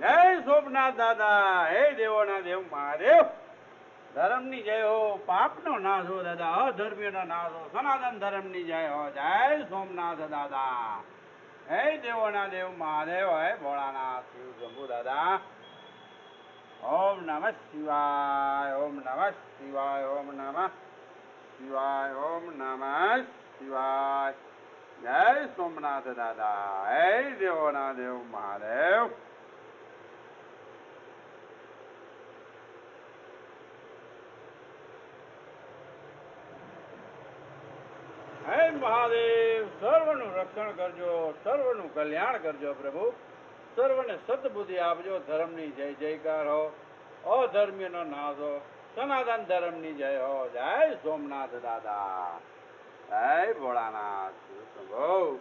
જય સોમનાથ દાદા. હે દેવોના દેવ મહાદેવ, ધર્મની જય હો, પાપનો નાશ હો દાદા, અધર્મીનો નાશ હો, સનાતન ધર્મની જય હો. જય સોમનાથ દાદા. હે દેવોના દેવ મહાદેવ, હે ભોળાનાથ શિવ શંભુ દાદા. ઓમ નમઃ શિવાય, ઓમ નમઃ શિવાય, ઓમ નમઃ શિવાય, ઓમ નમઃ શિવાય. જય સોમનાથ દાદા. હે દેવોના દેવ મહાદેવ. હે મહાદેવ, સર્વનું રક્ષણ કરજો, સર્વનું કલ્યાણ કરજો પ્રભુ, સર્વને સદબુદ્ધિ આપજો. ધર્મની જય જયકાર હો, અધર્મીનો નાશ હો, સનાતન ધર્મની જય હો. જય સોમનાથ દાદા. જય ભોળાનાથ શંભો.